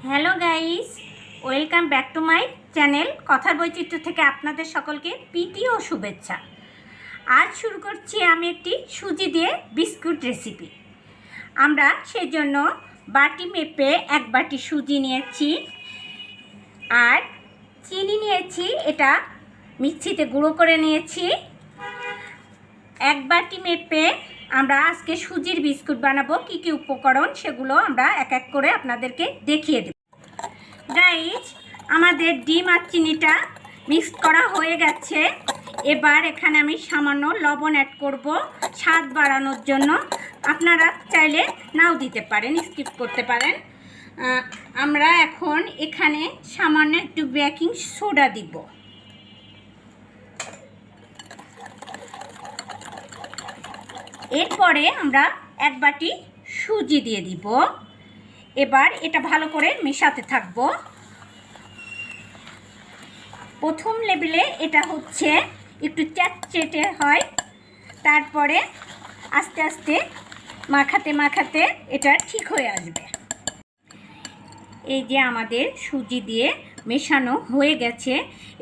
Hello guys, welcome back to my channel কথার বৈচিত্র্য থেকে আপনাদের সকলকে প্রীতি ও শুভেচ্ছা। আজ শুরু করছি আমি একটি সুজি দিয়ে বিস্কুট রেসিপি। আমরা সেজন্য বাটি মেপে এক বাটি সুজি নিয়েছি আর চিনি নিয়েছি, এটা মিক্সিতে গুঁড়ো করে নিয়েছি। এক বাটি মেপে আমরা আজকে সুজির বিস্কুট বানাবো। কী কী উপকরণ সেগুলো আমরা এক এক করে আপনাদেরকে দেখিয়ে দেব। গাইস, আমাদের ডিম আর চিনিটা মিক্স করা হয়ে গেছে। এবার এখানে আমি সামান্য লবণ অ্যাড করব স্বাদ বাড়ানোর জন্য। আপনারা চাইলে নাও দিতে পারেন, স্কিপ করতে পারেন। আমরা এখন এখানে সামান্য একটু বেকিং সোডা দিব। এরপরে আমরা এক বাটি সুজি দিয়ে দিব। এবার এটা ভালো করে মেশাতে থাকব। প্রথম লেভেলে এটা হচ্ছে একটু চ্যাটচেটে হয়, তারপরে আস্তে আস্তে মাখাতে মাখাতে এটা ঠিক হয়ে আসবে। এই যে আমাদের সুজি দিয়ে মেশানো হয়ে গেছে।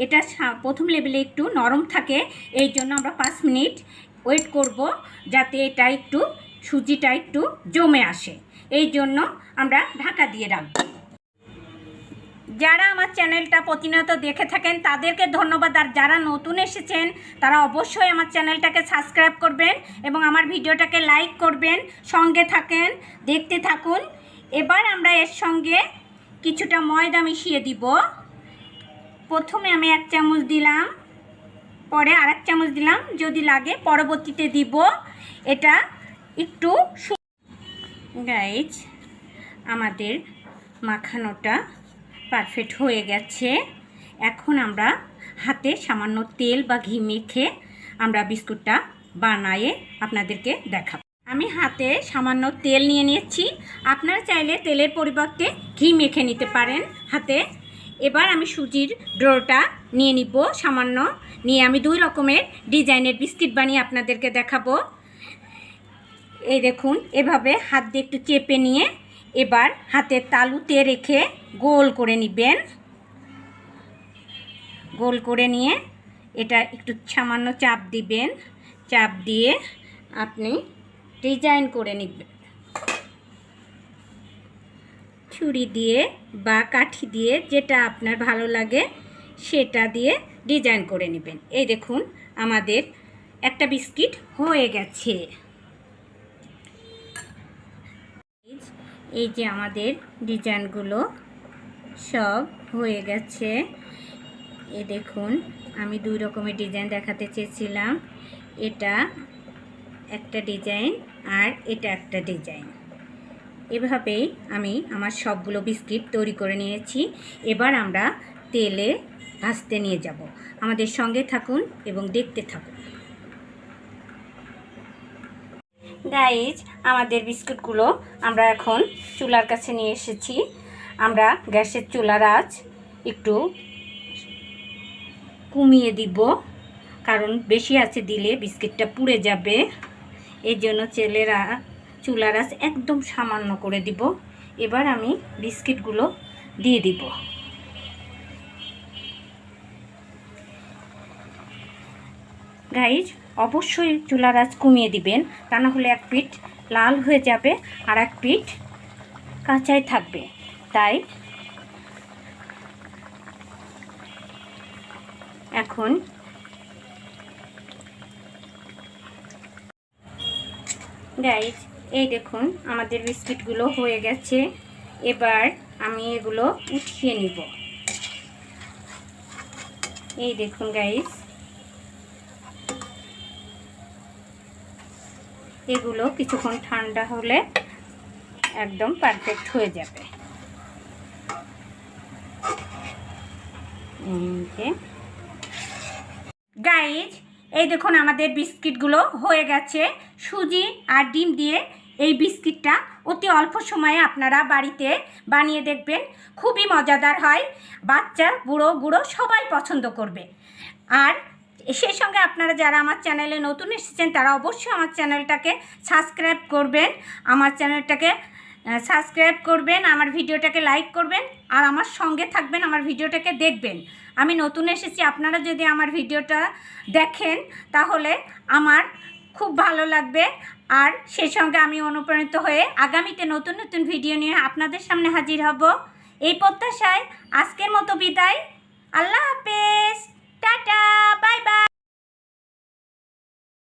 এটা প্রথম লেভেলে একটু নরম থাকে, এই জন্য আমরা 5 মিনিট ওয়েট করব যাতে এটা একটু সুজিটা একটু জমে আসে। এই জন্য আমরা ঢাকা দিয়ে রাখব। যারা আমার চ্যানেলটা প্রতিনিয়ত দেখে থাকেন তাদেরকে ধন্যবাদ, আর যারা নতুন এসেছেন তারা অবশ্যই আমার চ্যানেলটাকে সাবস্ক্রাইব করবেন এবং আমার ভিডিওটাকে লাইক করবেন। সঙ্গে থাকেন, দেখতে থাকুন। এবার আমরা এর সঙ্গে কিছুটা ময়দা মিশিয়ে দিব। প্রথমে আমি 1 চামচ দিলাম, পরে আর 1 চামচ দিলাম, যদি লাগে পরবর্তীতে দিব। এটা একটু গাইজ, আমাদের মাখানোটা পারফেক্ট হয়ে গেছে। এখন আমরা হাতে সামান্য তেল বা ঘি মেখে আমরা বিস্কুটটা বানিয়ে আপনাদেরকে দেখাবো। আমি হাতে সামান্য তেল নিয়ে নিয়েছি, আপনারা চাইলে তেলের পরিবর্তে ঘি মেখে নিতে পারেন হাতে। এবার আমি সুজির ডোটা নিয়ে নিব সামান্য, নিয়ে আমি 2 রকমের ডিজাইনের বিস্কিট বানিয়ে আপনাদেরকে দেখাবো। এই দেখুন, এভাবে হাত দিয়ে একটু চেপে নিয়ে এবার হাতের তালুতে রেখে গোল করে নেবেন। গোল করে নিয়ে এটা একটু সামান্য চাপ দিবেন, চাপ দিয়ে আপনি ডিজাইন করে নেবেন। ছুরি দিয়ে বা কাঠি দিয়ে যেটা আপনার ভালো লাগে সেটা দিয়ে ডিজাইন করে নেবেন। এই দেখুন, আমাদের একটা বিস্কিট হয়ে গেছে। এই যে আমাদের ডিজাইনগুলো সব হয়ে গেছে। এই দেখুন, আমি 2 রকমের ডিজাইন দেখাতে চেয়েছিলাম। এটা একটা ডিজাইন আর এটা একটা ডিজাইন। এভাবেই আমি আমার সবগুলো বিস্কিট তৈরি করে নিয়েছি। এবার আমরা তেলে ভাজতে নিয়ে যাব। আমাদের সঙ্গে থাকুন এবং দেখতে থাকুন। গাইজ, আমাদের বিস্কুটগুলো আমরা এখন চুলার কাছে নিয়ে এসেছি। আমরা গ্যাসের চুলার আঁচ একটু কমিয়ে দিব, কারণ বেশি আঁচে দিলে বিস্কিটটা পুড়ে যাবে। এই জন্য চুলার আঁচ একদম সামান্য করে দিব। এবার আমি বিস্কিটগুলো দিয়ে দিব। গাইজ, অবশ্যই চুলার আঁচ কমিয়ে দিবেন, তা না হলে এক পিঠ লাল হয়ে যাবে আর এক পিঠ কাঁচাই থাকবে। তাই এখন গাইজ, এই দেখুন আমাদের বিস্কিটগুলো হয়ে গেছে। এবার আমি এগুলো উঠিয়ে নিব। এই দেখুন গাইজ, এগুলো কিছুক্ষণ ঠান্ডা হলে একদম পারফেক্ট হয়ে যাবে। গাইজ, এই দেখুন আমাদের বিস্কিটগুলো হয়ে গেছে। সুজি আর ডিম দিয়ে এই বিস্কিটটা অতি অল্প সময়ে আপনারা বাড়িতে বানিয়ে দেখবেন, খুবই মজাদার হয়। বাচ্চা বুড়ো সবাই পছন্দ করবে। আর সেই সঙ্গে আপনারা যারা আমার চ্যানেলে নতুন এসেছেন তারা অবশ্যই আমার চ্যানেলটাকে সাবস্ক্রাইব করবেন, আমার চ্যানেলটাকে সাবস্ক্রাইব করবেন, আমার ভিডিওটাকে লাইক করবেন আর আমার সঙ্গে থাকবেন, আমার ভিডিওটাকে দেখবেন। আমি নতুন এসেছি, আপনারা যদি আমার ভিডিওটা দেখেন তাহলে আমার খুব ভালো লাগবে। আর সেই সঙ্গে আমি অনুপ্রাণিত হয়ে আগামীতে নতুন নতুন ভিডিও নিয়ে আপনাদের সামনে হাজির হব। এই প্রত্যাশায় আজকের মতো বিদায়। আল্লাহ হাফেজ।